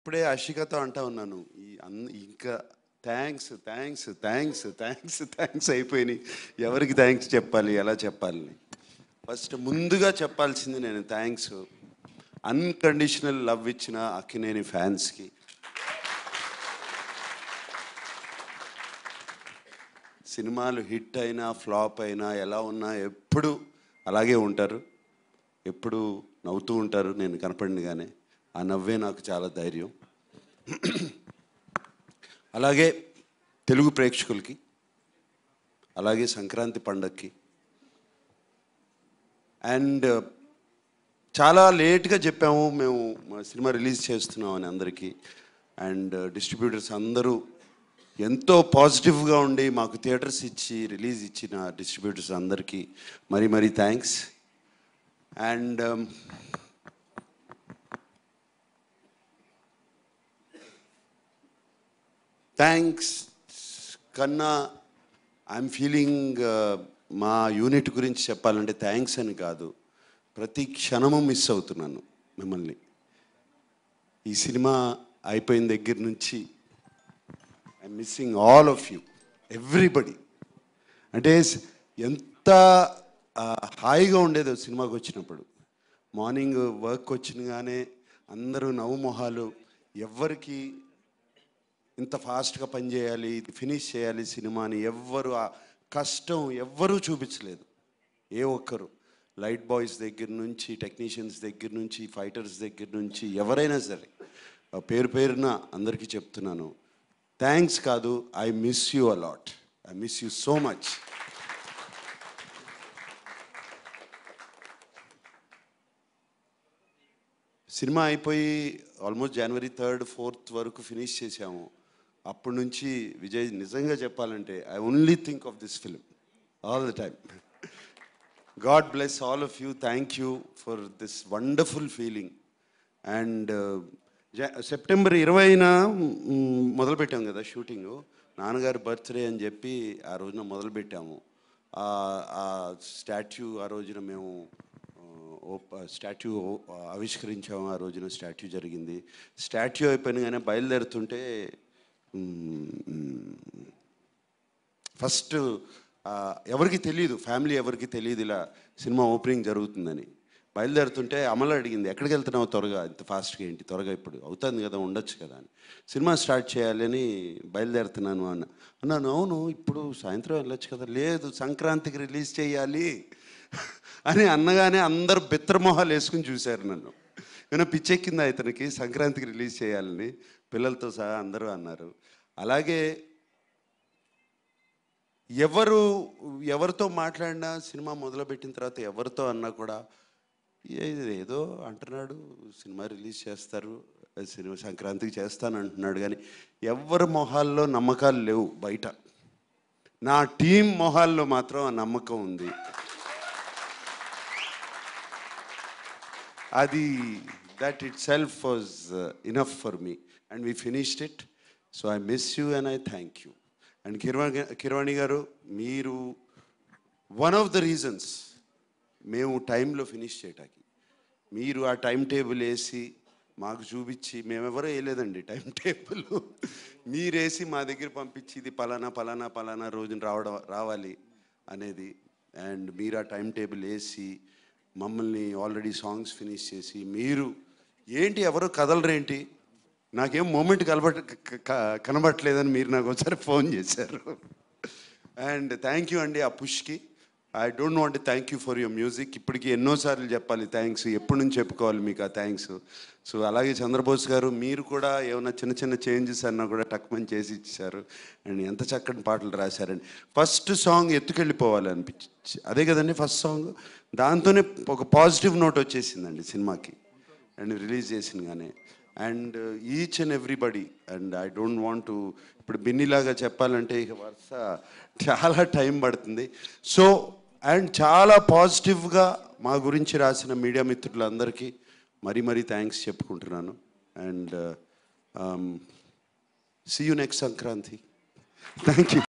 ఇప్పుడే అషికతో అంటా ఉన్నాను ఇంకా thanks thanks thanks thanks thanks అయిపోయినాయి. ఎవరికి థ్యాంక్స్ చెప్పాలి, ఎలా చెప్పాలి? ఫస్ట్ ముందుగా చెప్పాల్సింది నేను థ్యాంక్స్ అన్కండిషనల్ లవ్ ఇచ్చిన అక్కినేని ఫ్యాన్స్కి. సినిమాలు హిట్ అయినా ఫ్లాప్ అయినా ఎలా ఉన్నా ఎప్పుడు అలాగే ఉంటారు, ఎప్పుడు నవ్వుతూ ఉంటారు నేను కనపడినగానే. ఆ నవ్వే నాకు చాలా ధైర్యం. అలాగే తెలుగు ప్రేక్షకులకి, అలాగే సంక్రాంతి పండగకి. అండ్ చాలా లేట్గా చెప్పాము మేము సినిమా రిలీజ్ చేస్తున్నామని అందరికీ. అండ్ డిస్ట్రిబ్యూటర్స్ అందరూ ఎంతో పాజిటివ్గా ఉండి మాకు థియేటర్స్ ఇచ్చి రిలీజ్ ఇచ్చిన డిస్ట్రిబ్యూటర్స్ అందరికీ మరీ మరీ థ్యాంక్స్. అండ్ థ్యాంక్స్ కన్నా ఐఎమ్ ఫీలింగ్ మా యూనిట్ గురించి చెప్పాలంటే థ్యాంక్స్ అని కాదు, ప్రతి క్షణము మిస్ అవుతున్నాను మిమ్మల్ని. ఈ సినిమా అయిపోయిన దగ్గర నుంచి I'm missing all of you, everybody. అంటే ఎంత హాయిగా ఉండేదో సినిమాకి వచ్చినప్పుడు. మార్నింగ్ వర్క్ వచ్చినగానే అందరూ నవ్వు మొహాలు, ఎవ్వరికి ఇంత ఫాస్ట్గా పనిచేయాలి, ఇది ఫినిష్ చేయాలి సినిమాని ఎవ్వరు ఆ కష్టం ఎవ్వరూ చూపించలేదు. ఏ ఒక్కరు, లైట్ బాయ్స్ దగ్గర నుంచి, టెక్నీషియన్స్ దగ్గర నుంచి, ఫైటర్స్ దగ్గర నుంచి ఎవరైనా సరే పేరు పేరున అందరికీ చెప్తున్నాను థ్యాంక్స్ కాదు, I miss you a lot, I miss you so much. Cinema అయిపోయి ఆల్మోస్ట్ జనవరి 3rd 4th వరకు ఫినిష్ చేసాము. అప్పటి నుంచి విజయ్ నిజంగా చెప్పాలంటే I only think of this film all the time. God bless all of you, thank you for this wonderful feeling. And September 20న మొదలుపెట్టాము కదా షూటింగు. నాన్నగారి బర్త్డే అని చెప్పి ఆ రోజున మొదలుపెట్టాము. ఆ స్టాచ్యూ ఆ రోజున మేము స్టాట్యూ ఆవిష్కరించాము. ఆ రోజున స్టాట్యూ జరిగింది. స్టాట్యూ అయిపోయినగానే బయలుదేరుతుంటే ఫస్ట్ ఎవరికి తెలియదు, ఫ్యామిలీ ఎవరికి తెలియదు ఇలా సినిమా ఓపెనింగ్ జరుగుతుందని. బయలుదేరుతుంటే అమలు అడిగింది, ఎక్కడికి వెళ్తున్నావు త్వరగా, ఇంత ఫాస్ట్గా ఏంటి త్వరగా, ఇప్పుడు అవుతుంది కదా ఉండొచ్చు కదా అని. సినిమా స్టార్ట్ చేయాలని బయలుదేరుతున్నాను అన్నాను. అవును ఇప్పుడు సాయంత్రం వెళ్ళొచ్చు కదా. లేదు సంక్రాంతికి రిలీజ్ చేయాలి అని అన్నగానే అందరూ బెత్తరమొహాలు వేసుకుని చూశారు నన్ను. ఏమైనా పిచ్చెక్కిందా ఇతనికి సంక్రాంతికి రిలీజ్ చేయాలని, పిల్లలతో సహా అందరూ అన్నారు. అలాగే ఎవరితో మాట్లాడినా సినిమా మొదలుపెట్టిన తర్వాత ఎవరితో అన్నా కూడా ఏదో అంటున్నాడు, సినిమా రిలీజ్ చేస్తారు, సినిమా సంక్రాంతికి చేస్తాను అంటున్నాడు, కానీ ఎవరి మొహాల్లో నమ్మకాలు లేవు బయట. నా టీం మొహాల్లో మాత్రం ఆ నమ్మకం ఉంది. అది that it self was enough for me and we finished it. So I miss you and I thank you. And Keeravani గారు, మీరు వన్ ఆఫ్ ద రీజన్స్ మేము టైంలో ఫినిష్ చేయటానికి. మీరు ఆ టైం టేబుల్ వేసి మాకు చూపించి, మేమెవరో వేయలేదండి టైం టేబుల్, మీరేసి మా దగ్గర పంపించి ఇది పలానా పలానా పలానా రోజున రావాలి అనేది. అండ్ మీరు ఆ టైం టేబుల్ వేసి మమ్మల్ని ఆల్రెడీ సాంగ్స్ ఫినిష్ చేసి, మీరు ఏంటి ఎవరో కదలరేంటి, నాకేం మూమెంట్ కనబట్టలేదని మీరు నాకు ఒకసారి ఫోన్ చేశారు. అండ్ థ్యాంక్ యూ అండి ఆ పుష్కి. I don't want thank you for your music. ఇప్పటికీ ఎన్నోసార్లు చెప్పాలి థ్యాంక్స్, ఎప్పటి నుంచి చెప్పుకోవాలి మీకు ఆ థ్యాంక్స్. సో అలాగే చంద్రబోస్ గారు, మీరు కూడా ఏమైనా చిన్న చిన్న చేంజెస్ అన్నా కూడా టక్మని చేసి ఇచ్చారు. అండ్ ఎంత చక్కటి పాటలు రాశారండి. ఫస్ట్ సాంగ్ ఎత్తుకెళ్ళిపోవాలి అనిపించి, అదే కదండి ఫస్ట్ సాంగ్. దాంతోనే ఒక పాజిటివ్ నోట్ వచ్చేసిందండి సినిమాకి అండ్ రిలీజ్ చేసినగానే. And each and everybody, and I don't want to ఇప్పుడు బిన్నీలాగా చెప్పాలంటే ఇక వరుస చాలా టైం పడుతుంది. సో అండ్ చాలా పాజిటివ్గా మా గురించి రాసిన మీడియా మిత్రులందరికీ మరీ మరీ థ్యాంక్స్ చెప్పుకుంటున్నాను. And see you next Sankranti. Thank you.